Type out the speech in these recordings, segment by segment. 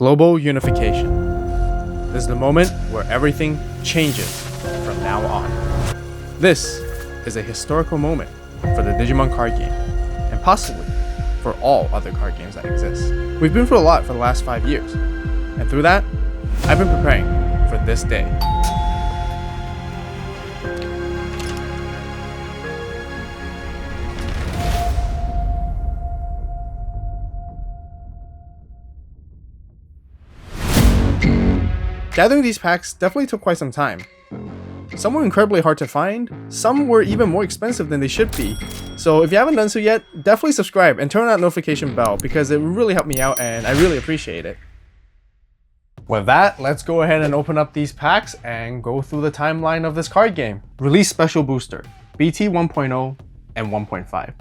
Global unification. This is the moment where everything changes from now on. This is a historical moment for the Digimon card game, and possibly for all other card games that exist. We've been through a lot for the last 5 years, and through that, I've been preparing for this day. Gathering these packs definitely took quite some time. Some were incredibly hard to find, some were even more expensive than they should be. So if you haven't done so yet, definitely subscribe and turn on that notification bell because it really helped me out and I really appreciate it. With that, let's go ahead and open up these packs and go through the timeline of this card game. Release Special Booster, BT 1.0 and 1.5.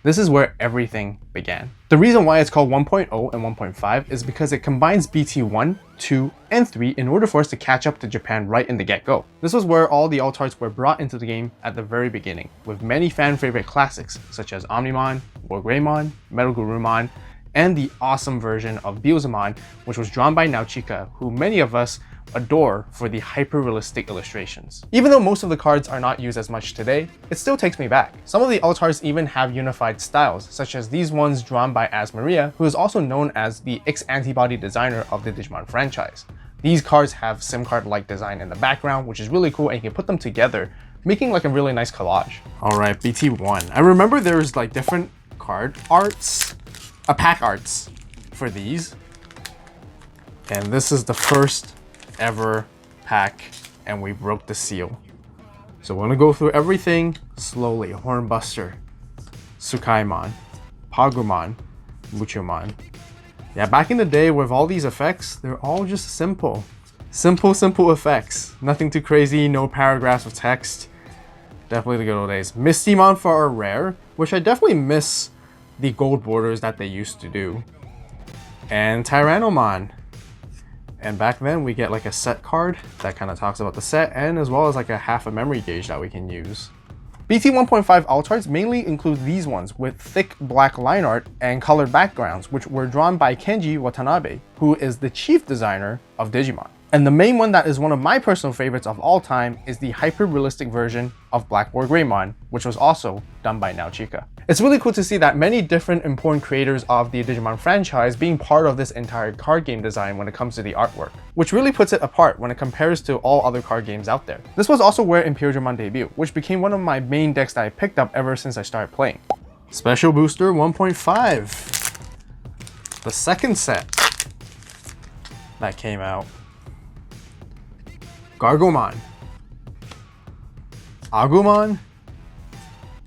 This is where everything began. The reason why it's called 1.0 and 1.5 is because it combines BT 1, 2, and 3 in order for us to catch up to Japan right in the get-go. This was where all the alt arts were brought into the game at the very beginning, with many fan favorite classics such as Omnimon, Wargreymon, Metal Gurumon, and the awesome version of Beelzemon, which was drawn by Naochika, who many of us adore for the hyper-realistic illustrations. Even though most of the cards are not used as much today, it still takes me back. Some of the alt arts even have unified styles, such as these ones drawn by Maria, who is also known as the X-Antibody designer of the Digimon franchise. These cards have SIM card-like design in the background, which is really cool, and you can put them together, making like a really nice collage. Alright, BT1. I remember there's like different card arts, pack arts for these. And this is the first ever pack, and we broke the seal. So we're gonna go through everything slowly. Hornbuster, Tsukaimon, Pagumon, Muchomon. Yeah, back in the day with all these effects, they're all just simple effects. Nothing too crazy, no paragraphs of text. Definitely the good old days. Mistymon for our rare, which I definitely miss the gold borders that they used to do. And Tyrannomon. And back then we get like a set card that kind of talks about the set, and as well as like a half a memory gauge that we can use. BT 1.5 alt arts mainly include these ones with thick black line art and colored backgrounds, which were drawn by Kenji Watanabe, who is the chief designer of Digimon. And the main one that is one of my personal favorites of all time is the hyper-realistic version of Black Wargreymon, which was also done by Naochika. It's really cool to see that many different important creators of the Digimon franchise being part of this entire card game design when it comes to the artwork, which really puts it apart when it compares to all other card games out there. This was also where Imperialmon debuted, which became one of my main decks that I picked up ever since I started playing. Special Booster 1.5. The second set that came out. Gargomon, Agumon,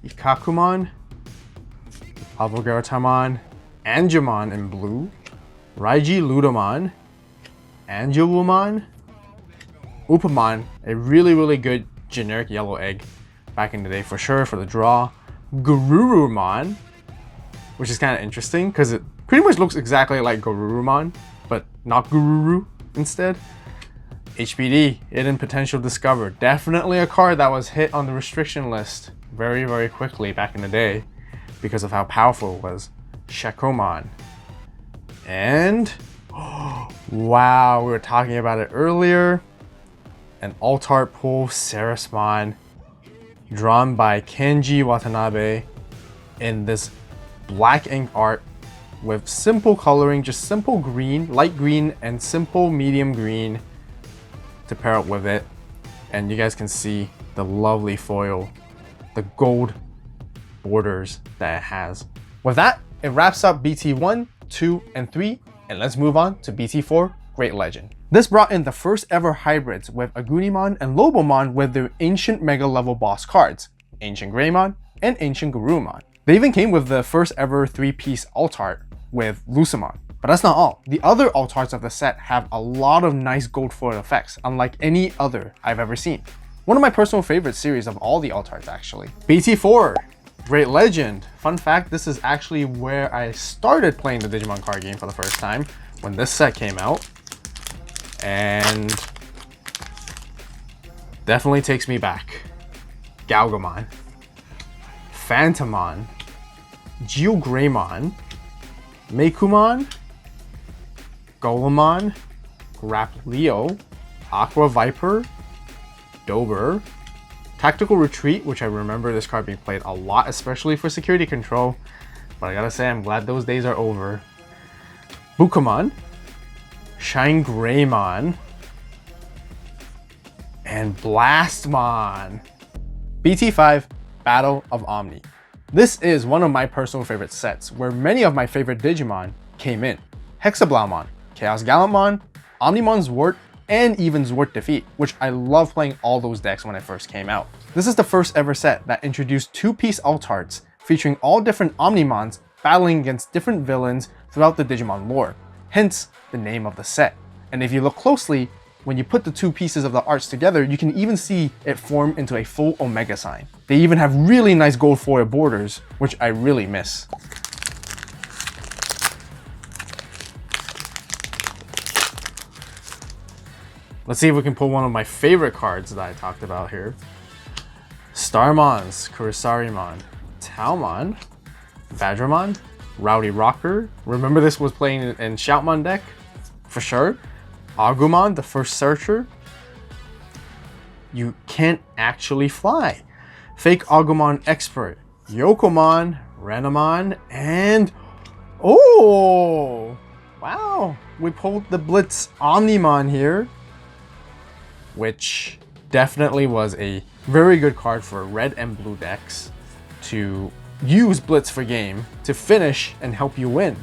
Ikakumon, Avogartamon, Angemon in blue, Raiji Ludomon, Angelumon, Upamon, a really good generic yellow egg back in the day for sure for the draw, Garurumon, which is kind of interesting because it pretty much looks exactly like Garurumon, but not Gururu instead. HBD, Hidden Potential Discovered. Definitely a card that was hit on the restriction list very quickly back in the day because of how powerful it was. Shakomon. And, wow, we were talking about it earlier. An alt art pool, Sarasmon, drawn by Kenji Watanabe in this black ink art with simple coloring, just simple green, light green, and simple medium green to pair up with it. And you guys can see the lovely foil, the gold borders that it has. With that, it wraps up BT 1, 2, and 3, and let's move on to BT4 Great Legend. This brought in the first ever hybrids with Agunimon and Lobomon with their ancient mega level boss cards, Ancient Greymon and Ancient Garurumon. They even came with the first ever 3-piece alt art with Lucemon. But that's not all. The other alt arts of the set have a lot of nice gold foil effects, unlike any other I've ever seen. One of my personal favorite series of all the alt arts actually. BT4 Great Legend. Fun fact, this is actually where I started playing the Digimon card game for the first time, when this set came out. And definitely takes me back. Galgamon, Phantomon, Geogreymon, Meikumon, Golemon, Grapleo, Aqua Viper, Dober, Tactical Retreat, which I remember this card being played a lot, especially for security control. But I gotta say, I'm glad those days are over. Bukamon, Shine Greymon, and Blastmon. BT5 Battle of Omni. This is one of my personal favorite sets, where many of my favorite Digimon came in. Hexablaumon, Chaos Gallantmon, Omnimon Zwart, and even Zwart Defeat, which I love playing all those decks when it first came out. This is the first ever set that introduced two-piece alt arts featuring all different Omnimons battling against different villains throughout the Digimon lore, hence the name of the set. And if you look closely, when you put the two pieces of the arts together, you can even see it form into a full Omega sign. They even have really nice gold foil borders, which I really miss. Let's see if we can pull one of my favorite cards that I talked about here. Starmons, Kurisarimon, Talmon, Vadramon, Rowdy Rocker. Remember this was playing in Shoutmon deck? For sure. Agumon, the first searcher. You can't actually fly. Fake Agumon Expert, Yokomon, Renamon, and oh, wow, we pulled the Blitz Omnimon here, which definitely was a very good card for red and blue decks to use Blitz for game to finish and help you win.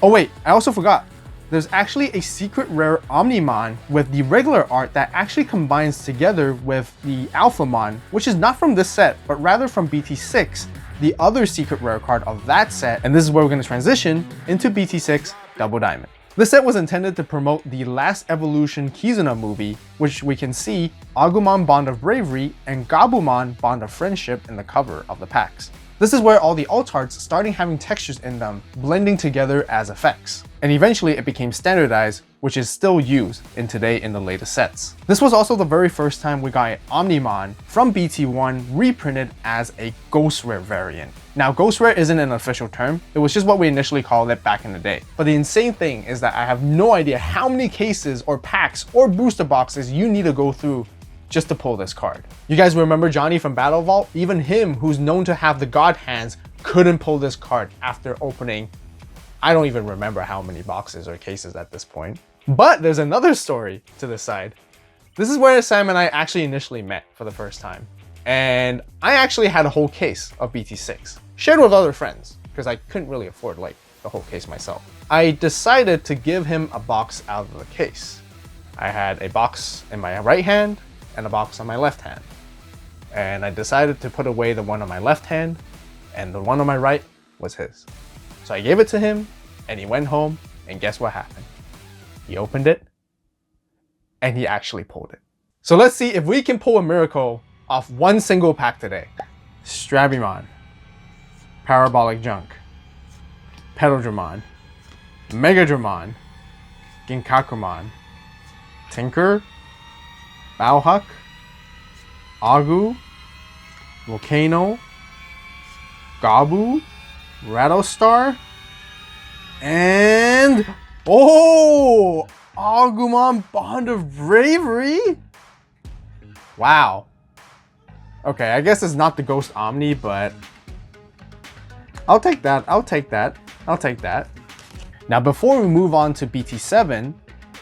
Oh wait, I also forgot. There's actually a secret rare Omnimon with the regular art that actually combines together with the Alphamon, which is not from this set, but rather from BT6, the other secret rare card of that set. And this is where we're going to transition into BT6 Double Diamond. This set was intended to promote the Last Evolution Kizuna movie, which we can see Agumon Bond of Bravery and Gabumon Bond of Friendship in the cover of the packs. This is where all the alt arts starting having textures in them, blending together as effects. And eventually it became standardized, which is still used in today in the latest sets. This was also the very first time we got an Omnimon from BT1 reprinted as a Ghost Rare variant. Now, Ghost Rare isn't an official term, it was just what we initially called it back in the day. But the insane thing is that I have no idea how many cases or packs or booster boxes you need to go through just to pull this card. You guys remember Johnny from Battle Vault? Even him, who's known to have the God hands, couldn't pull this card after opening, I don't even remember how many boxes or cases at this point. But there's another story to this side. This is where Sam and I actually initially met for the first time. And I actually had a whole case of BT6, shared with other friends, because I couldn't really afford like the whole case myself. I decided to give him a box out of the case. I had a box in my right hand and a box on my left hand. And I decided to put away the one on my left hand, and the one on my right was his. So I gave it to him, and he went home, and guess what happened? He opened it, and he actually pulled it. So let's see if we can pull a miracle off one single pack today. Strabimon, Parabolic Junk, Pedaldramon, Megadramon, Ginkakumon, Tinker, Bauhuck, Agu, Volcano, Gabu, Rattlestar, and oh, Agumon Bond of Bravery. Wow. Okay, I guess it's not the Ghost Omni, but I'll take that. I'll take that. I'll take that. Now, before we move on to BT7,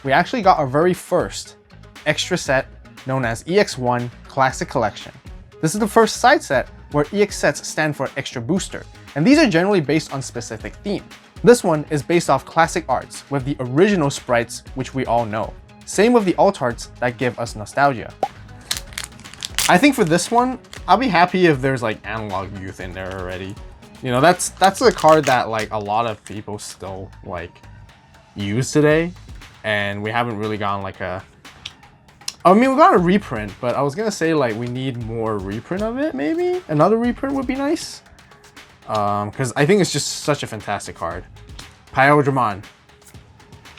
we actually got our very first extra set known as EX1 Classic Collection. This is the first side set where EX sets stand for extra booster, and these are generally based on specific theme. This one is based off classic arts with the original sprites, which we all know. Same with the alt arts that give us nostalgia. I think for this one, I'll be happy if there's like Analog Youth in there already. You know, that's a card that like a lot of people still like use today, and we haven't really gotten like a, I mean, we got a reprint, but I was gonna say like we need more reprint of it, maybe? Another reprint would be nice. Because I think it's just such a fantastic card. Pyodramon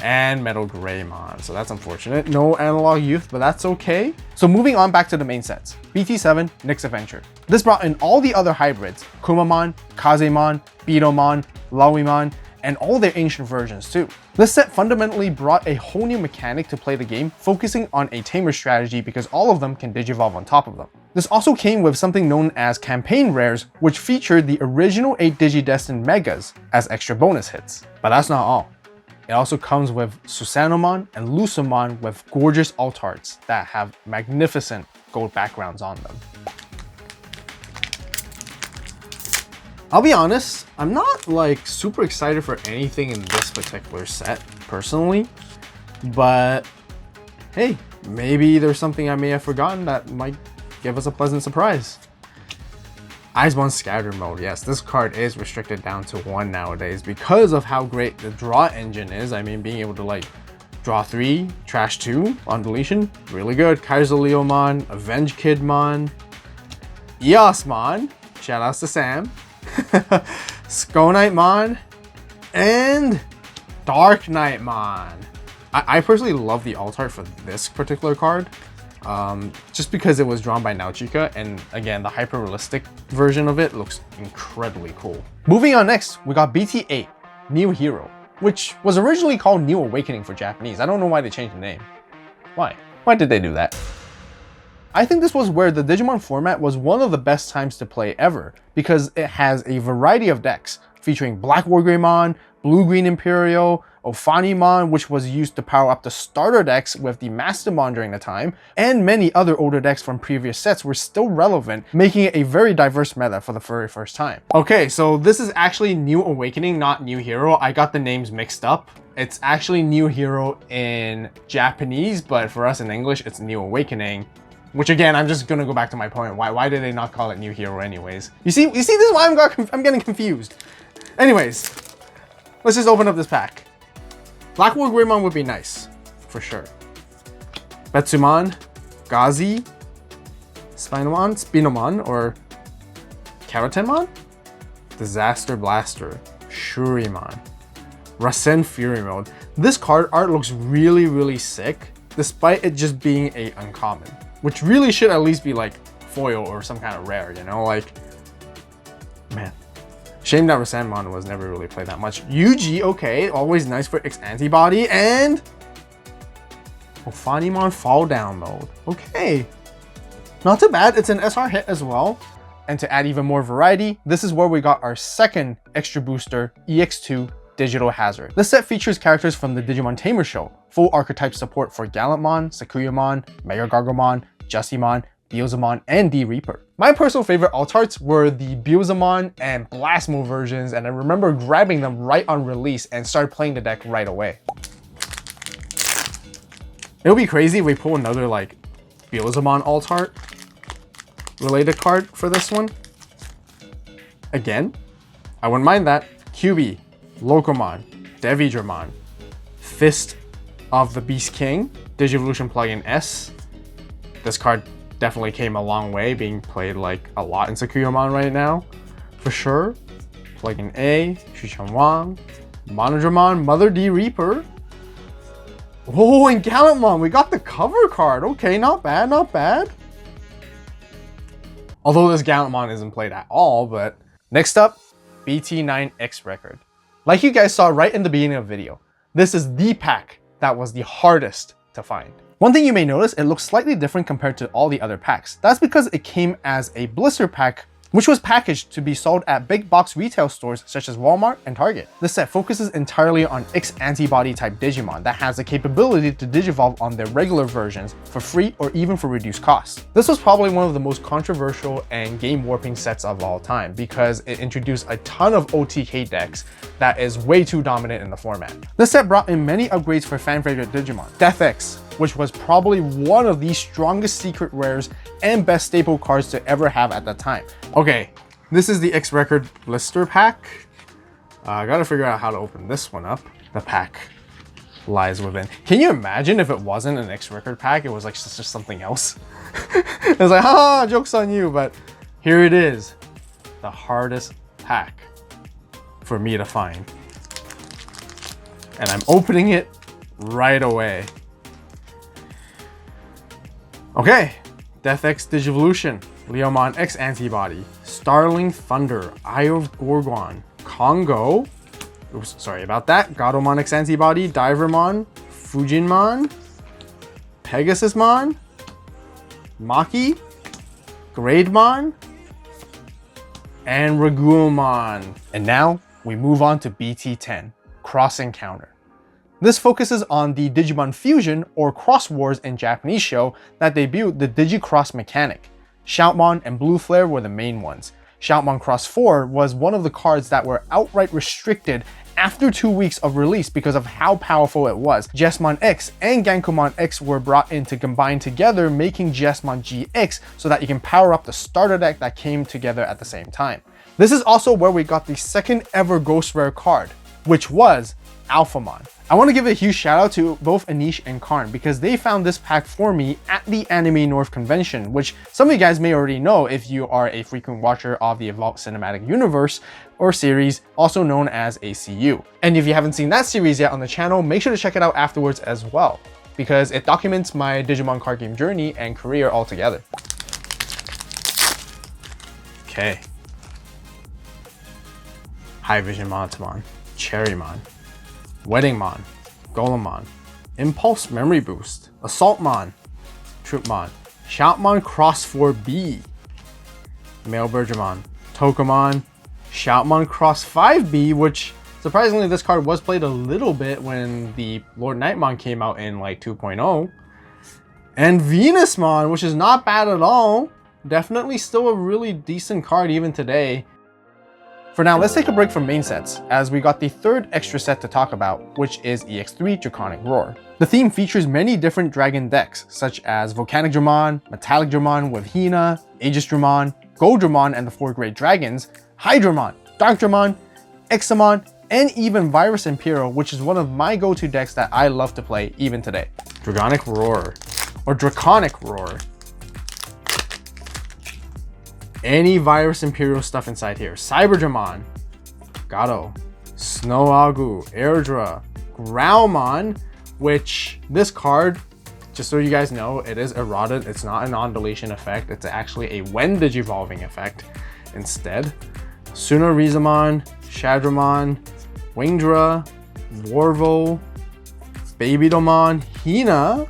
and Metal Greymon, so that's unfortunate. No Analog Youth, but that's okay. So moving on back to the main sets. BT7 Nyx Adventure. This brought in all the other hybrids, Kumamon, Kazemon, Beatomon, Lawimon, and all their ancient versions too. This set fundamentally brought a whole new mechanic to play the game, focusing on a tamer strategy because all of them can digivolve on top of them. This also came with something known as campaign rares, which featured the original 8 Digidestined Megas as extra bonus hits. But that's not all. It also comes with Susanomon and Lucamon with gorgeous alt arts that have magnificent gold backgrounds on them. I'll be honest, I'm not like super excited for anything in this particular set personally, but hey, maybe there's something I may have forgotten that might give us a pleasant surprise. Eisbon Scatter Mode. Yes, this card is restricted down to 1 nowadays because of how great the draw engine is. I mean, being able to like draw 3, trash 2 on deletion, really good. Kaiser Leomon, Avenge Kidmon, Eosmon, shout outs to Sam, Skonightmon, and Dark Knightmon. I personally love the alt art for this particular card. Just because it was drawn by Naochika, and again, the hyper-realistic version of it looks incredibly cool. Moving on next, we got BT8, New Hero, which was originally called New Awakening for Japanese. I don't know why they changed the name. Why? Why did they do that? I think this was where the Digimon format was one of the best times to play ever, because it has a variety of decks, featuring Black Wargreymon, Blue-Green Imperial, Ophanimon, which was used to power up the starter decks with the Mastermon during the time, and many other older decks from previous sets were still relevant, making it a very diverse meta for the very first time. Okay, so this is actually New Awakening, not New Hero. I got the names mixed up. It's actually New Hero in Japanese, but for us in English, it's New Awakening. Which again, I'm just gonna go back to my point. Why did they not call it New Hero anyways? You see, this is why I'm getting confused. Anyways, let's just open up this pack. Black Wargreymon would be nice, for sure. Betsumon, Gazi, Spinomon, or Karatenmon? Disaster Blaster, Shurimon, Rasen Fury Mode. This card art looks really, really sick, despite it just being a uncommon, which really should at least be like foil or some kind of rare, you know? Like, man. Shame that Rasenmon was never really played that much. Yuji, okay, always nice for X antibody, and Ophanimon Fall Down Mode. Okay, not too bad. It's an SR hit as well. And to add even more variety, this is where we got our second extra booster, EX2 Digital Hazard. This set features characters from the Digimon Tamer show, full archetype support for Gallantmon, Sakuyamon, Mega Gargomon, Justimon, Beelzemon, and D Reaper. My personal favorite alt arts were the Beelzemon and Blastmo versions, and I remember grabbing them right on release and started playing the deck right away. It'll be crazy if we pull another like Beelzemon alt art related card for this one. Again, I wouldn't mind that. QB, Locomon, Devidramon, Fist of the Beast King, Digivolution plugin S. This card definitely came a long way, being played like a lot in Sakuyamon right now, for sure. Plugin A, Shuchanwang, Monodramon, Mother D Reaper. Oh, and Gallantmon, we got the cover card. Okay, not bad, not bad. Although this Gallantmon isn't played at all, but next up, BT9 X Record. Like you guys saw right in the beginning of the video, this is the pack that was the hardest to find. One thing you may notice, it looks slightly different compared to all the other packs. That's because it came as a blister pack, which was packaged to be sold at big box retail stores such as Walmart and Target. This set focuses entirely on X antibody type Digimon that has the capability to digivolve on their regular versions for free or even for reduced costs. This was probably one of the most controversial and game warping sets of all time because it introduced a ton of OTK decks that is way too dominant in the format. This set brought in many upgrades for fan favorite Digimon. Death X, which was probably one of the strongest secret rares and best staple cards to ever have at that time. Okay, this is the X Record blister pack. I gotta figure out how to open this one up. The pack lies within. Can you imagine if it wasn't an X Record pack? It was like just something else. It was like, haha, joke's on you, but here it is. The hardest pack for me to find. And I'm opening it right away. Okay, Death X Digivolution, Leomon X Antibody, Starling Thunder, Eye of Gorgon, Congo, Oops, sorry about that. Gatomon X Antibody, Divermon, Fujinmon, Pegasusmon, Maki, Grademon, and Raguamon. And now we move on to BT10, Cross Encounter. This focuses on the Digimon Fusion or Cross Wars in Japanese show that debuted the Digicross mechanic. Shoutmon and Blue Flare were the main ones. Shoutmon Cross 4 was one of the cards that were outright restricted after 2 weeks of release because of how powerful it was. Jesmon X and Gankumon X were brought in to combine together, making Jesmon GX so that you can power up the starter deck that came together at the same time. This is also where we got the second ever Ghost Rare card, which was Alphamon. I want to give a huge shout out to both Anish and Karn because they found this pack for me at the Anime North convention, which some of you guys may already know if you are a frequent watcher of the AVAULT Cinematic Universe or series, also known as ACU. And if you haven't seen that series yet on the channel, make sure to check it out afterwards as well, because it documents my Digimon card game journey and career altogether. Okay. High Vision Montamon, Cherrymon, Weddingmon, Golemon, Impulse Memory Boost, Assaultmon, Troopmon, Shoutmon Cross 4B, Male Bergermon, Tokamon, Shoutmon Cross 5B, which surprisingly this card was played a little bit when the Lord Nightmon came out in like 2.0, and Venusmon, which is not bad at all. Definitely still a really decent card even today. For now, let's take a break from main sets, as we got the third extra set to talk about, which is EX3 Draconic Roar. The theme features many different dragon decks, such as Volcanic Dramon, Metallic Dramon with Hina, Aegis Dramon, Gold Dramon and the 4 Great Dragons, Hydramon, Dark Dramon, Examon, and even Virus Imperial, which is one of my go-to decks that I love to play even today. Draconic Roar, or Draconic Roar. Any Virus Imperial stuff inside here. Cyberdramon, Gato, Snow Agu, Airdra, Growlmon, which this card, just so you guys know, it is eroded. It's not a non-deletion effect. It's actually a when digivolving effect instead. Sunorizamon, Shadramon, Wingdra, Warvo, Babydomon, Hina,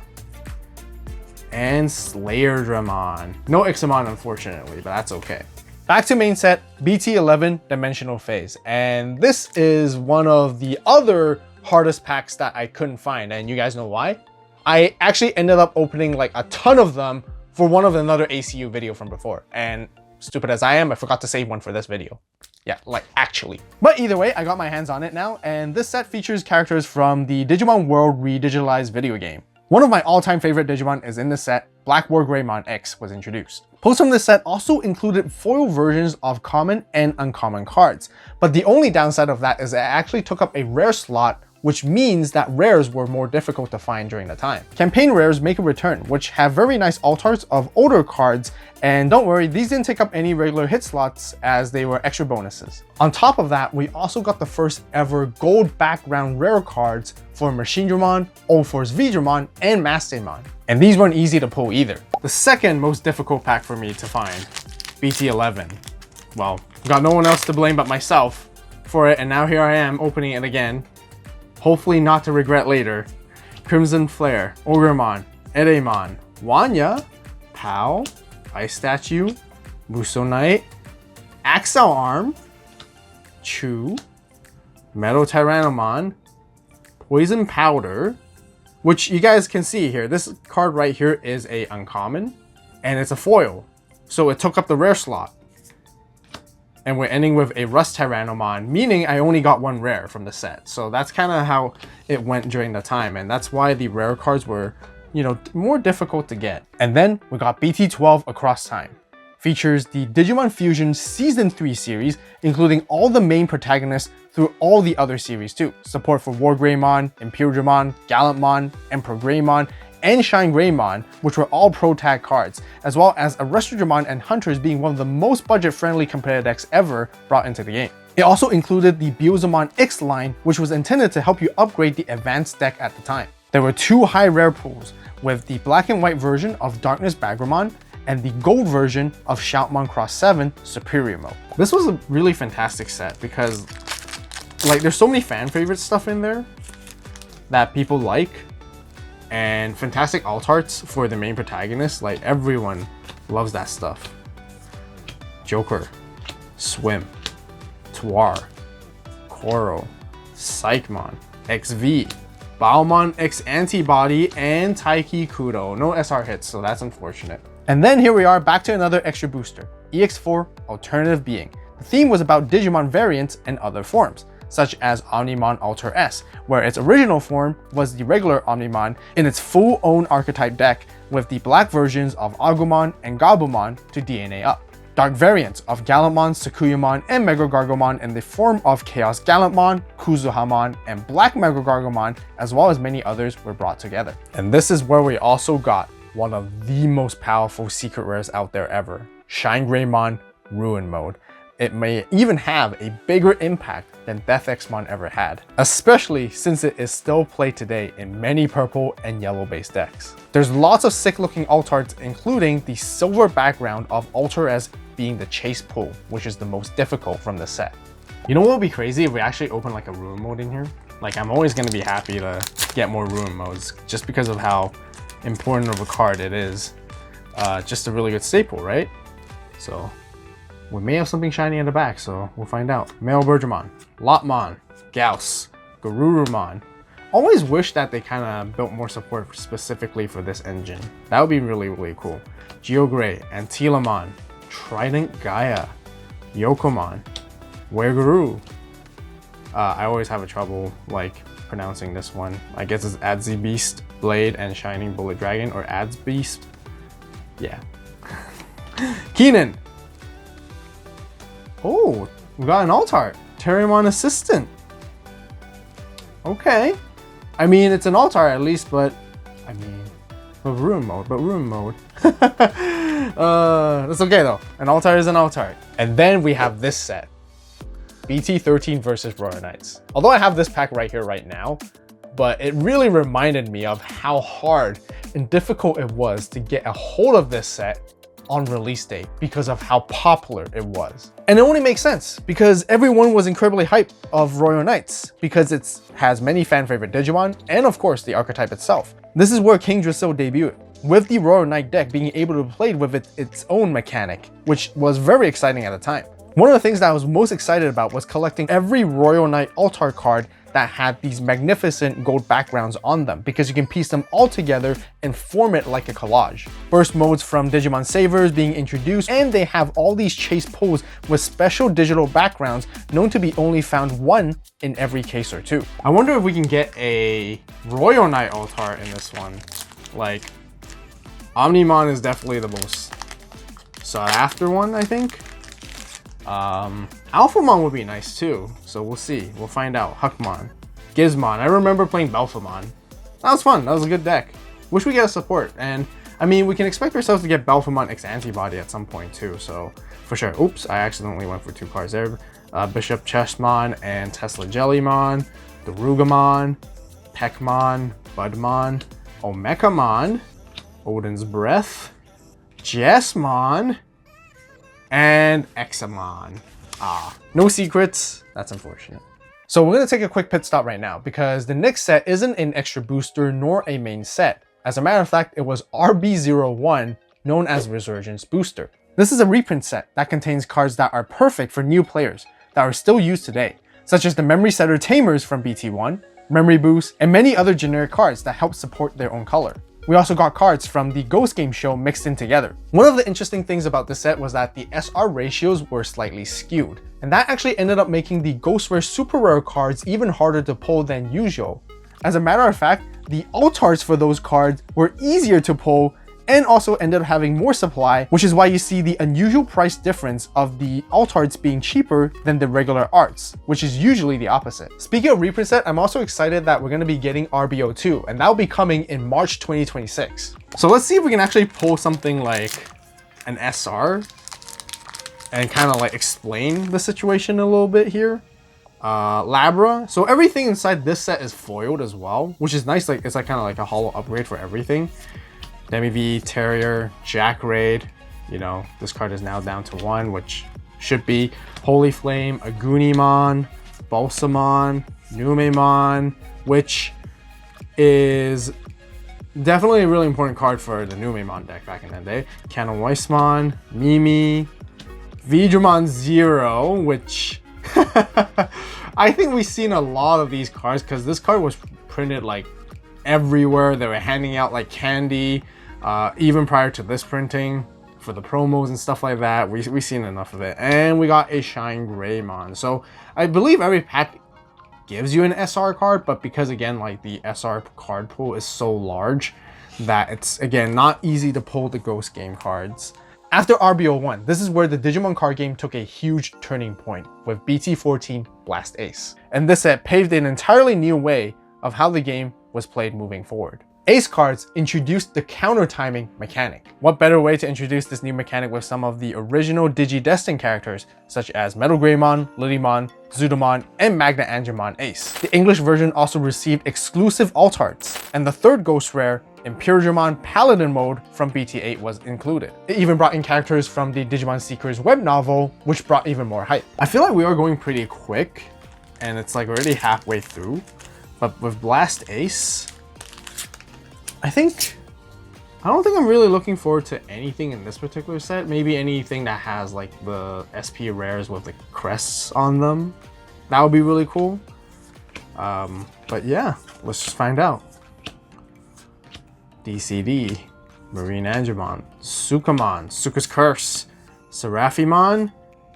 and Slayerdramon. No Ixamon, unfortunately, but that's okay. Back to main set, BT11 Dimensional Phase. And this is one of the other hardest packs that I couldn't find, and you guys know why? I actually ended up opening like a ton of them for one of another ACU video from before. And stupid as I am, I forgot to save one for this video. Yeah, like actually. But either way, I got my hands on it now, and this set features characters from the Digimon World Redigitalized video game. One of my all-time favorite Digimon is in this set. Black War Greymon X was introduced. Posts from this set also included foil versions of common and uncommon cards, but the only downside of that is it actually took up a rare slot, which means that rares were more difficult to find during the time. Campaign rares make a return, which have very nice alt arts of older cards, and don't worry, these didn't take up any regular hit slots as they were extra bonuses. On top of that, we also got the first ever gold background rare cards for Machine Dramon, Old Force V Dramon, and Mastemon. And these weren't easy to pull either. The second most difficult pack for me to find, BT11. Well, got no one else to blame but myself for it, and now here I am opening it again. Hopefully not to regret later. Crimson Flare, Ogremon, Edemon, Wanya, Pal, Ice Statue, Muso Knight, Axel Arm, Chew, Metal Tyrannomon, Poison Powder, which you guys can see here. This card right here is a uncommon, and it's a foil. So it took up the rare slot. And we're ending with a Rust Tyrannomon, meaning I only got one rare from the set. So that's kind of how it went during the time. And that's why the rare cards were, you know, more difficult to get. And then we got BT12 Across Time. Features the Digimon Fusion Season 3 series, including all the main protagonists through all the other series too. Support for War Greymon, Imperial Dramon, Gallantmon, Emperor Greymon, and Shine Greymon, which were all pro tag cards, as well as Arrestor Dramon and Hunters being one of the most budget-friendly competitive decks ever brought into the game. It also included the Beelzemon X line, which was intended to help you upgrade the advanced deck at the time. There were two high rare pools, with the black and white version of Darkness Bagramon and the gold version of Shoutmon Cross 7 Superior Mode. This was a really fantastic set because like there's so many fan favorite stuff in there that people like, and fantastic alt arts for the main protagonist. Like everyone loves that stuff. Joker, Swim, Twar, Koro, Psychmon, XV, Baomon X Antibody, and Taiki Kudo. No SR hits, so that's unfortunate. And then here we are back to another extra booster, EX4 Alternative Being. The theme was about Digimon variants and other forms, such as Omnimon Alter S, where its original form was the regular Omnimon in its full own archetype deck with the black versions of Agumon and Gabumon to DNA up. Dark variants of Gallantmon, Sakuyamon, and Mega Gargomon in the form of Chaos Gallantmon, Kuzuhamon, and Black Mega Gargomon, as well as many others, were brought together. And this is where we also got one of the most powerful secret rares out there ever, Shine Greymon Ruin Mode. It may even have a bigger impact than Death Xmon ever had, especially since it is still played today in many purple and yellow based decks. There's lots of sick looking alt arts, including the silver background of Alter S being the chase pull, which is the most difficult from the set. You know what would be crazy if we actually open like a Ruin Mode in here? Like I'm always going to be happy to get more Ruin Modes just because of how important of a card it is. Just a really good staple, right? So we may have something shiny in the back, so we'll find out. Male Bergermon, Lotmon, Gauss, Garurumon. Always wish that they kind of built more support specifically for this engine. That would be really, really cool. Geogray, Antilamon, Trident Gaia, Yokomon, Wereguru. I always have a trouble like pronouncing this one. I guess it's Adzi Beast, Blade, and Shining Bullet Dragon, or Ads Beast. Yeah. Keenan. Oh, we got an alt art. Terriermon Assistant. Okay. I mean, it's an alt art at least, but I mean, Ruin Mode. That's okay though. An alt art is an alt art. And then we have this set, BT13 versus Royal Knights. Although I have this pack right here right now, but it really reminded me of how hard and difficult it was to get a hold of this set on release date because of how popular it was. And it only makes sense because everyone was incredibly hyped of Royal Knights because it has many fan favorite Digimon and of course the archetype itself. This is where King Drasil debuted, with the Royal Knight deck being able to play with its own mechanic, which was very exciting at the time. One of the things that I was most excited about was collecting every Royal Knight Altar card that had these magnificent gold backgrounds on them, because you can piece them all together and form it like a collage. Burst modes from Digimon Savers being introduced, and they have all these chase pulls with special digital backgrounds known to be only found one in every case or two. I wonder if we can get a Royal Knight Altar in this one. Like, Omnimon is definitely the most sought after one, I think. Alphamon would be nice too, so we'll see. We'll find out. Huckmon, Gizmon. I remember playing Belphamon. That was fun. That was a good deck. Wish we get a support. And I mean, we can expect ourselves to get Belphamon X Antibody at some point too, so for sure. Oops, I accidentally went for two cards there. Bishop Chessmon and Tesla Jellymon, Darugamon, Peckmon, Budmon, Omekamon, Odin's Breath, Jessmon, and Examon. No secrets. That's unfortunate. So we're going to take a quick pit stop right now because the next set isn't an extra booster nor a main set. As a matter of fact, it was RB01, known as Resurgence Booster. This is a reprint set that contains cards that are perfect for new players that are still used today, such as the Memory Setter Tamers from BT1, Memory Boost, and many other generic cards that help support their own color. We also got cards from the Ghost Game show mixed in together. One of the interesting things about this set was that the SR ratios were slightly skewed, and that actually ended up making the Ghost Rare Super Rare cards even harder to pull than usual. As a matter of fact, the altars for those cards were easier to pull and also ended up having more supply, which is why you see the unusual price difference of the alt arts being cheaper than the regular arts, which is usually the opposite. Speaking of reprint set, I'm also excited that we're going to be getting RB02, and that will be coming in March 2026. So let's see if we can actually pull something like an SR and kind of like explain the situation a little bit here. Labra. So everything inside this set is foiled as well, which is nice. Like it's like kind of like a hollow upgrade for everything. Demi V, Terrier, Jack Raid. You know, this card is now down to one, which should be Holy Flame, Agunimon, Balsamon, Numemon, which is definitely a really important card for the Numemon deck back in the day. Canoweismon, Mimi, Veedramon Zero, which I think we've seen a lot of these cards because this card was printed like everywhere. They were handing out like candy, even prior to this printing for the promos and stuff like that. We've seen enough of it. And we got a Shine Greymon. So I believe every pack gives you an SR card, but because again, like the SR card pool is so large that it's again not easy to pull the Ghost Game cards. After RBO1, this is where the Digimon card game took a huge turning point with BT14 Blast Ace. And this set paved an entirely new way of how the game was played moving forward. Ace cards introduced the counter timing mechanic. What better way to introduce this new mechanic with some of the original Digidestin characters such as Metal Greymon, Lilymon, Zudomon, and Magna Angemon Ace. The English version also received exclusive alt arts, and the third ghost rare, Imperiumon Paladin mode from BT8 was included. It even brought in characters from the Digimon Seekers web novel, which brought even more hype. I feel like we are going pretty quick, and it's like already halfway through, but with Blast Ace, I don't think I'm really looking forward to anything in this particular set. Maybe anything that has like the SP rares with the crests on them. That would be really cool. But yeah, let's just find out. DCD, Marine Angemon, Sukamon, Suka's Curse, Seraphimon,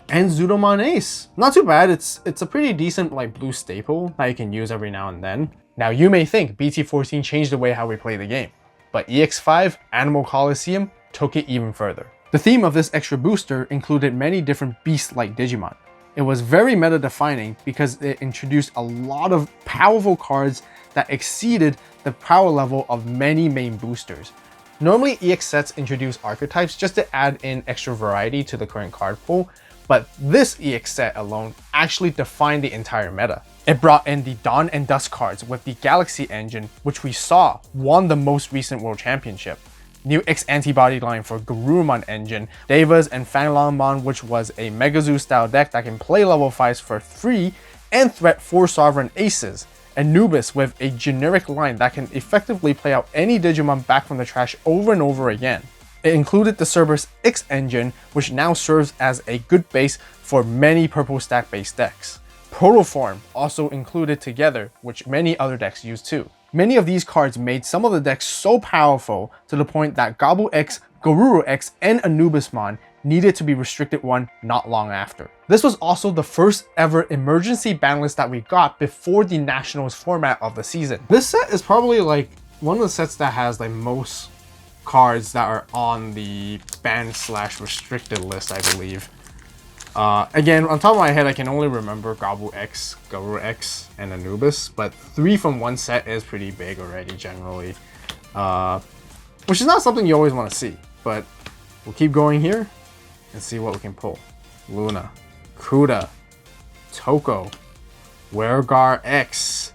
and Zudomon Ace. Not too bad. It's a pretty decent like blue staple that you can use every now and then. Now you may think BT14 changed the way how we play the game, but EX5 Animal Coliseum took it even further. The theme of this extra booster included many different beast-like Digimon. It was very meta-defining because it introduced a lot of powerful cards that exceeded the power level of many main boosters. Normally EX sets introduce archetypes just to add in extra variety to the current card pool, but this EX set alone actually defined the entire meta. It brought in the Dawn and Dusk cards with the Galaxy engine, which we saw won the most recent World Championship. New X antibody line for Garurumon engine, Devas and Fanlonmon, which was a Megazoo style deck that can play level 5s for 3 and threat 4 Sovereign Aces. Anubis with a generic line that can effectively play out any Digimon back from the trash over and over again. It included the Cerberus X engine, which now serves as a good base for many purple stack based decks. Protoform also included together, which many other decks use too. Many of these cards made some of the decks so powerful to the point that Gobble X, Garuru X, and Anubismon needed to be restricted one not long after. This was also the first ever emergency ban list that we got before the Nationals format of the season. This set is probably like one of the sets that has like most cards that are on the ban/restricted list, I believe. Again, on top of my head, I can only remember Gobble X, Garuru X, and Anubis, but 3 from one set is pretty big already generally, which is not something you always want to see, but we'll keep going here and see what we can pull. Luna, Kuda, Toko, Wergar X,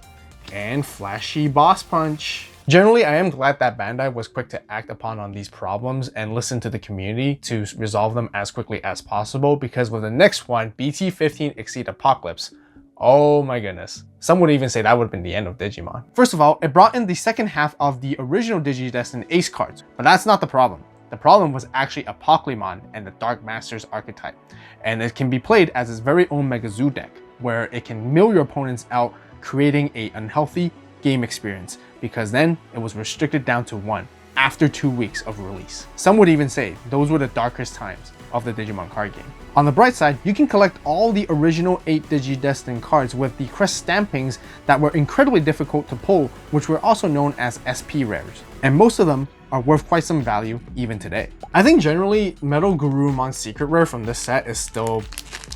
and Flashy Boss Punch. Generally, I am glad that Bandai was quick to act upon on these problems and listen to the community to resolve them as quickly as possible, because with the next one, BT15 Exceed Apocalypse, oh my goodness. Some would even say that would have been the end of Digimon. First of all, it brought in the second half of the original Digidestin Ace cards, but that's not the problem. The problem was actually Apocalypse and the Dark Masters archetype, and it can be played as its very own Megazoo deck, where it can mill your opponents out, creating an unhealthy game experience, because then it was restricted down to 1 after 2 weeks of release. Some would even say those were the darkest times of the Digimon card game. On the bright side, you can collect all the original 8 Digidestin cards with the crest stampings that were incredibly difficult to pull, which were also known as SP rares, and most of them are worth quite some value even today. I think generally Metal Garurumon secret rare from this set is still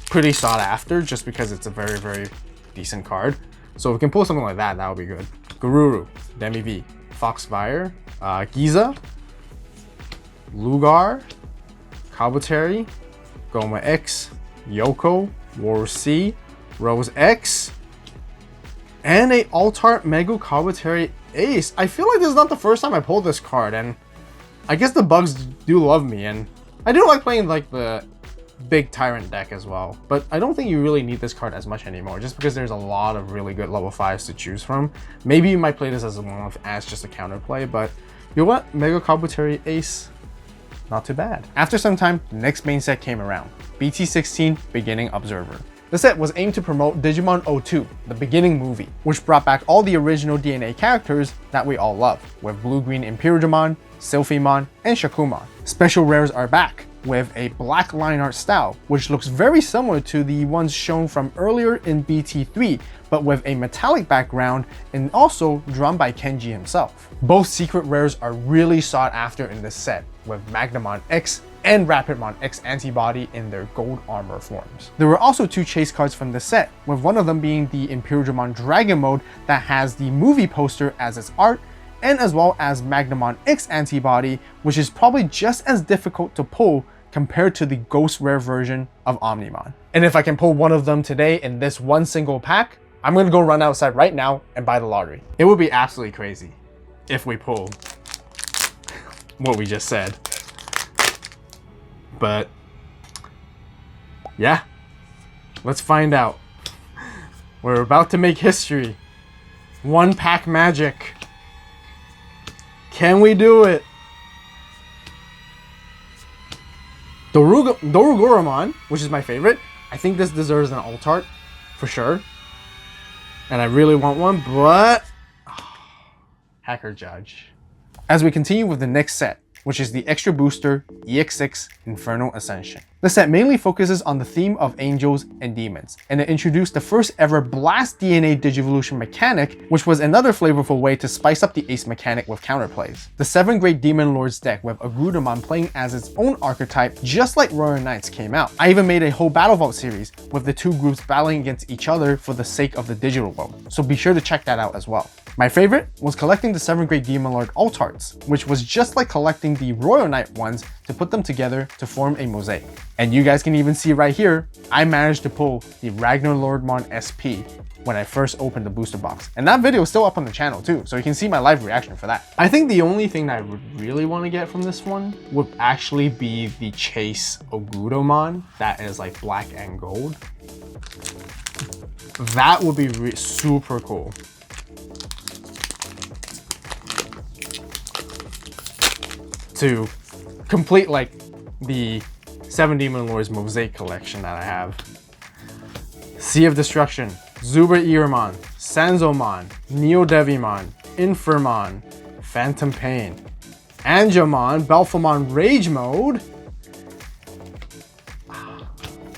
pretty sought after, just because it's a very, very decent card. So if we can pull something like that, that would be good. Garuru, Demi V, Foxfire, Giza, Lugar, Kabuteru, Goma X, Yoko, War C, Rose X, and a Altart Megu Kabuteru Ace. I feel like this is not the first time I pulled this card, and I guess the bugs do love me, and I do like playing like the big Tyrant deck as well, but I don't think you really need this card as much anymore, just because there's a lot of really good level 5s to choose from. Maybe you might play this as as just a counterplay, but you know what? Mega Kabuteru Ace, not too bad. After some time, the next main set came around, BT16 Beginning Observer. The set was aimed to promote Digimon 02, the beginning movie, which brought back all the original DNA characters that we all love, with Blue-Green Imperiumon, Sylphimon, and Shakumon. Special rares are back, with a black line art style, which looks very similar to the ones shown from earlier in BT3, but with a metallic background and also drawn by Kenji himself. Both secret rares are really sought after in this set, with Magnamon X and Rapidmon X Antibody in their gold armor forms. There were also 2 chase cards from this set, with one of them being the Imperiumon Dragon Mode that has the movie poster as its art, and as well as Magnamon X Antibody, which is probably just as difficult to pull compared to the ghost rare version of Omnimon. And if I can pull one of them today in this one single pack, I'm gonna go run outside right now and buy the lottery. It would be absolutely crazy if we pull what we just said. But yeah, let's find out. We're about to make history. 1 pack magic. Can we do it? Dorugoromon, which is my favorite. I think this deserves an alt art for sure. And I really want one, but Hacker Judge. As we continue with the next set, which is the Extra Booster EX6 Infernal Ascension. The set mainly focuses on the theme of angels and demons, and it introduced the first ever Blast DNA Digivolution mechanic, which was another flavorful way to spice up the Ace mechanic with counterplays. The 7 Great Demon Lords deck with Agudamon playing as its own archetype, just like Royal Knights, came out. I even made a whole Battle Vault series with the 2 groups battling against each other for the sake of the digital world, so be sure to check that out as well. My favorite was collecting the 7 Great Demon Lord alt arts, which was just like collecting the Royal Knight ones to put them together to form a mosaic. And you guys can even see right here, I managed to pull the Ragnar Lordmon SP when I first opened the booster box. And that video is still up on the channel too, so you can see my live reaction for that. I think the only thing that I would really want to get from this one would actually be the Chase Ogudamon that is like black and gold. That would be super cool. To complete like the 7 Demon Lords mosaic collection that I have. Sea of Destruction, Zuber Irmon, Sanzomon, Neo Devimon, Infernmon, Phantom Pain, Angemon, Belphemon Rage Mode,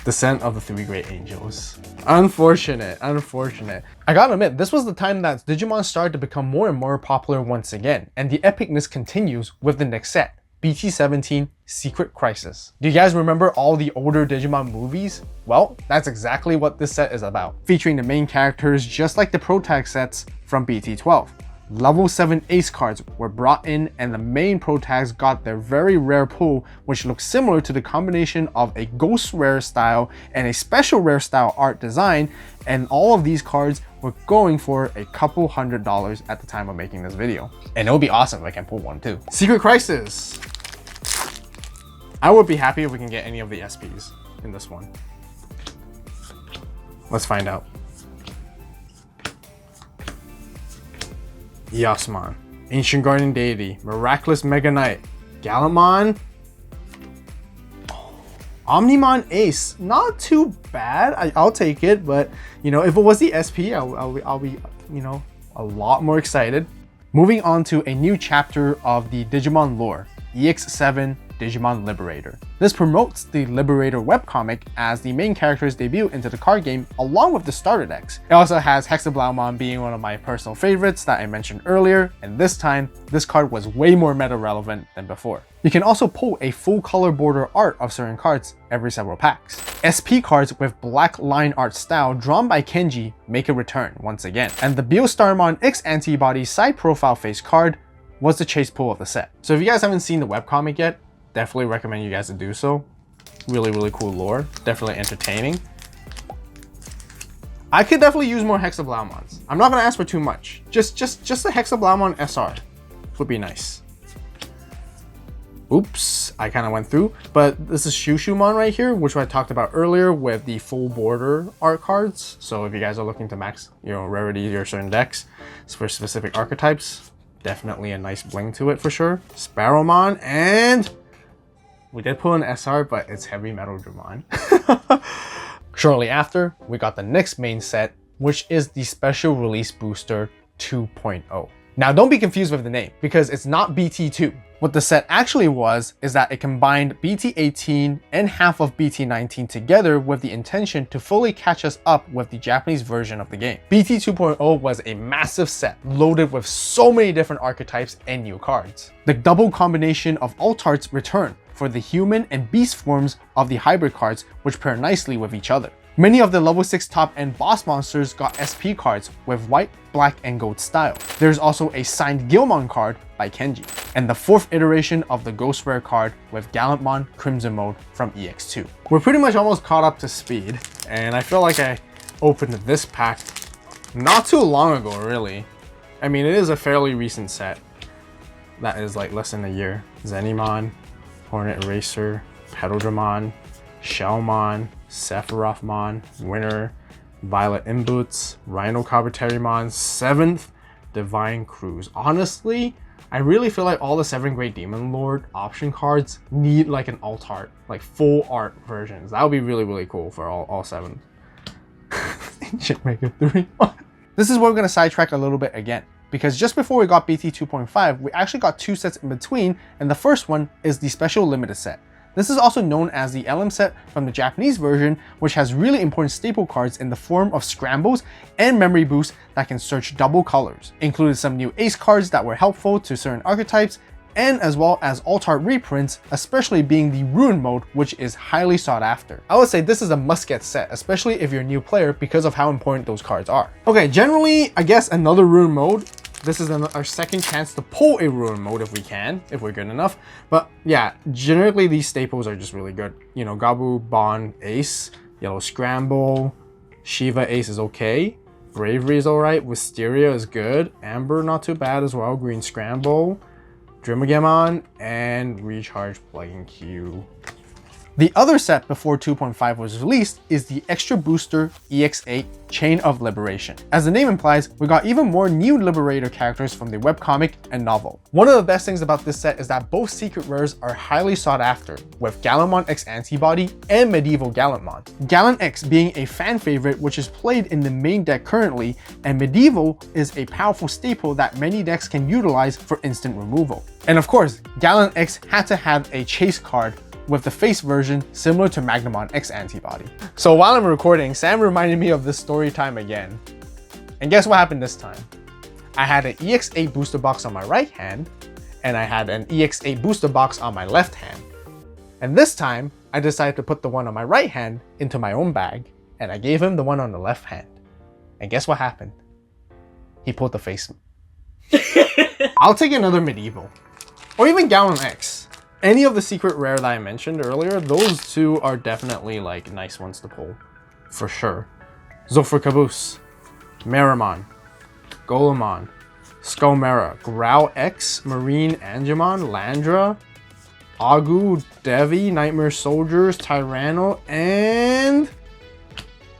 Descent of the 3 Great Angels. Unfortunate. I gotta admit, this was the time that Digimon started to become more and more popular once again, and the epicness continues with the next set, BT17 Secret Crisis. Do you guys remember all the older Digimon movies? Well, that's exactly what this set is about, featuring the main characters just like the Protag sets from BT12. Level 7 Ace cards were brought in and the main Protags got their very rare pull, which looks similar to the combination of a ghost rare style and a special rare style art design, and all of these cards were going for a couple $100 at the time of making this video. And it would be awesome if I can pull one too. Secret Crisis. I would be happy if we can get any of the SPs in this one. Let's find out. Yasmon, Ancient Guardian Deity, Miraculous Mega Knight, Gallantmon, Omnimon Ace. Not too bad. I'll take it, but you know, if it was the SP, I'll be you know, a lot more excited. Moving on to a new chapter of the Digimon lore, EX7 Digimon Liberator. This promotes the Liberator webcomic as the main characters debut into the card game along with the starter decks. It also has Hexablaumon being one of my personal favorites that I mentioned earlier, and this time, this card was way more meta relevant than before. You can also pull a full color border art of certain cards every several packs. SP cards with black line art style drawn by Kenji make a return once again, and the Beostarmon X Antibody side profile face card was the chase pull of the set. So if you guys haven't seen the webcomic yet, definitely recommend you guys to do so. Really cool lore, definitely entertaining. I could definitely use more Hexablaumons. I'm not gonna ask for too much. Just a Hexablaumon SR would be nice. Oops, I kind of went through, but this is Shushumon right here, which I talked about earlier with the full border art cards. So if you guys are looking to max, rarity your certain decks for specific archetypes, definitely a nice bling to it for sure. Sparrowmon, and we did pull an SR, but it's Heavy Metal Dramon. Shortly after, we got the next main set, which is the Special Release Booster 2.0. Now don't be confused with the name, because it's not BT2. What the set actually was is that it combined BT18 and half of BT19 together with the intention to fully catch us up with the Japanese version of the game. BT 2.0 was a massive set loaded with so many different archetypes and new cards. The double combination of alt arts return for the human and beast forms of the hybrid cards, which pair nicely with each other. Many of the level 6 top end boss monsters got SP cards with white, black, and gold style. There's also a signed Guilmon card by Kenji, and the 4th iteration of the Ghost Rare card with Gallantmon Crimson Mode from EX2. We're pretty much almost caught up to speed, and I feel like I opened this pack not too long ago, really. I mean, it is a fairly recent set. That is like less than a year. Zenimon, Hornet Eraser, Pedaldramon, Shellmon, Sephirothmon, Winter, Violet Imboots, Rhino Kabuterimon, 7th Divine Cruise. Honestly, I really feel like all the 7th Great Demon Lord option cards need like an alt art, like full art versions. That would be really, really cool for all 7. Ancient Mega 3. This is where we're going to sidetrack a little bit again, because just before we got BT 2.5, we actually got 2 sets in between, and the first one is the Special Limited set. This is also known as the LM set from the Japanese version, which has really important staple cards in the form of scrambles and memory boosts that can search double colors. Included some new ace cards that were helpful to certain archetypes, and as well as alt art reprints, especially being the Ruin mode, which is highly sought after. I would say this is a must-get set, especially if you're a new player, because of how important those cards are. Okay, generally, I guess another Ruin mode. This is our second chance to pull a Ruin mode if we can, if we're good enough. But yeah, generally these staples are just really good. Gabu Bond Ace, Yellow Scramble, Shiva Ace is okay. Bravery is alright, Wisteria is good, Amber not too bad as well, Green Scramble, Drimogemon, and Recharge Plague Q. The other set before 2.5 was released is the Extra Booster EX8 Chain of Liberation. As the name implies, we got even more new Liberator characters from the webcomic and novel. One of the best things about this set is that both secret rares are highly sought after, with Gallantmon X Antibody and Medieval Gallantmon. Gallant X being a fan favorite which is played in the main deck currently, and Medieval is a powerful staple that many decks can utilize for instant removal. And of course, Gallant X had to have a chase card with the face version similar to Magnamon X Antibody. So while I'm recording, Sam reminded me of this story time again. And guess what happened this time? I had an EX8 booster box on my right hand, and I had an EX8 booster box on my left hand. And this time, I decided to put the one on my right hand into my own bag, and I gave him the one on the left hand. And guess what happened? He pulled the face. I'll take another Medieval, or even Gallant X. Any of the secret rare that I mentioned earlier, those two are definitely like nice ones to pull, for sure. Zofra Caboose, Meramon, Golemon, Skullmera, Growl X, Marine Angemon, Landra, Agu, Devi, Nightmare Soldiers, Tyranno, and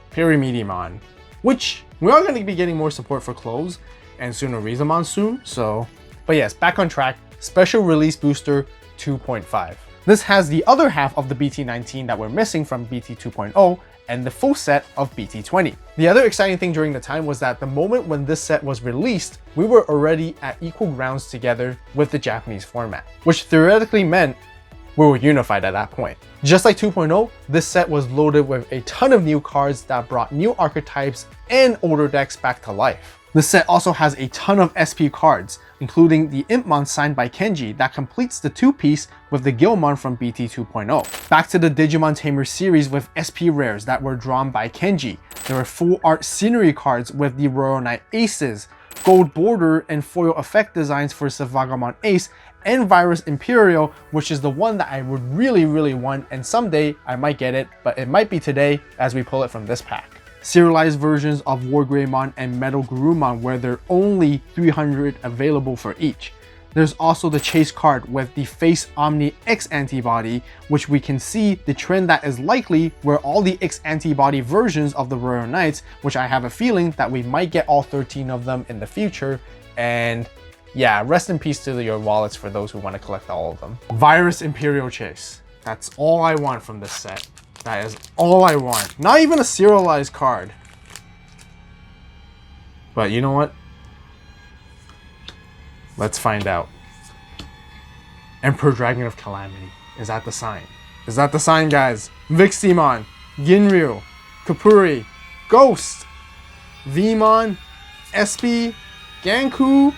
Pyramidimon, which we are going to be getting more support for clothes and Tsunorizamon soon, so. But yes, back on track, Special Release Booster 2.5. This has the other half of the BT19 that we're missing from BT 2.0 and the full set of BT20. The other exciting thing during the time was that the moment when this set was released, we were already at equal grounds together with the Japanese format, which theoretically meant we were unified at that point. Just like 2.0, this set was loaded with a ton of new cards that brought new archetypes and older decks back to life. The set also has a ton of SP cards, including the Impmon signed by Kenji that completes the 2-piece with the Guilmon from BT 2.0. Back to the Digimon Tamer series with SP rares that were drawn by Kenji. There were full art scenery cards with the Royal Knight Aces, gold border and foil effect designs for Savagamon Ace, and Virus Imperial, which is the one that I would really want, and someday I might get it, but it might be today as we pull it from this pack. Serialized versions of Wargreymon and Metal Garurumon where there are only 300 available for each. There's also the chase card with the face Omni X antibody, which we can see the trend that is likely where all the X antibody versions of the Royal Knights, which I have a feeling that we might get all 13 of them in the future. And yeah, rest in peace to your wallets for those who want to collect all of them. Virus Imperial Chase. That's all I want from this set. That is all I want. Not even a serialized card. But you know what? Let's find out. Emperor Dragon of Calamity. Is that the sign? Is that the sign, guys? Viximon, Ginryu, Kapuri, Ghost, Vmon, SP, Ganku.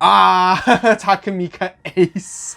Takamika Ace.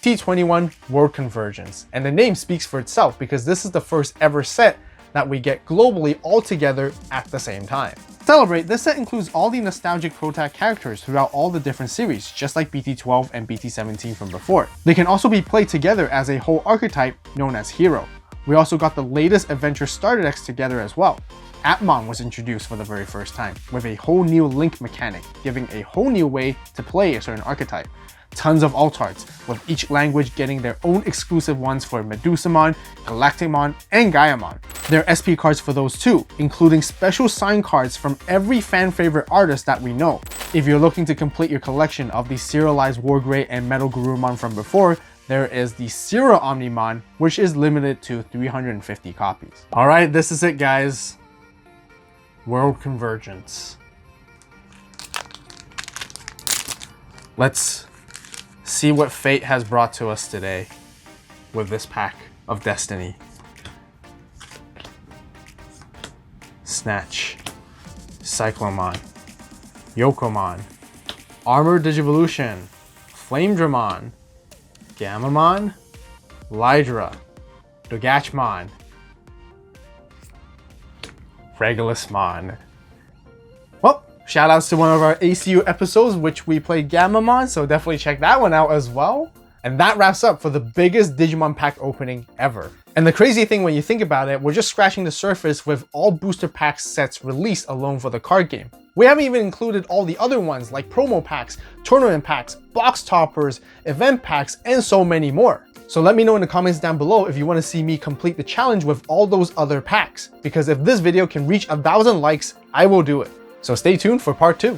T21 World Convergence. And the name speaks for itself because this is the first ever set that we get globally all together at the same time. Celebrate, this set includes all the nostalgic Protag characters throughout all the different series, just like BT12 and BT17 from before. They can also be played together as a whole archetype known as Hero. We also got the latest Adventure starter decks together as well. Atmon was introduced for the very first time, with a whole new link mechanic, giving a whole new way to play a certain archetype. Tons of altarts, with each language getting their own exclusive ones for Medusamon, Galacticmon, and Gaiamon. There are SP cards for those too, including special sign cards from every fan favorite artist that we know. If you're looking to complete your collection of the serialized Wargrey and Metal Garurumon from before, there is the Serial Omnimon, which is limited to 350 copies. Alright, this is it, guys. World Convergence. Let's see what fate has brought to us today with this pack of destiny. Snatch, Cyclomon, Yokomon, Armored Digivolution, Flamedramon, Gamamon, Lydra, Dogachmon, Regulusmon. Well, shoutouts to one of our ACU episodes, which we played Gamamon, so definitely check that one out as well. And that wraps up for the biggest Digimon pack opening ever. And the crazy thing when you think about it, we're just scratching the surface with all booster pack sets released alone for the card game. We haven't even included all the other ones like promo packs, tournament packs, box toppers, event packs, and so many more. So let me know in the comments down below if you want to see me complete the challenge with all those other packs, because if this video can reach 1,000 likes, I will do it. So stay tuned for part 2.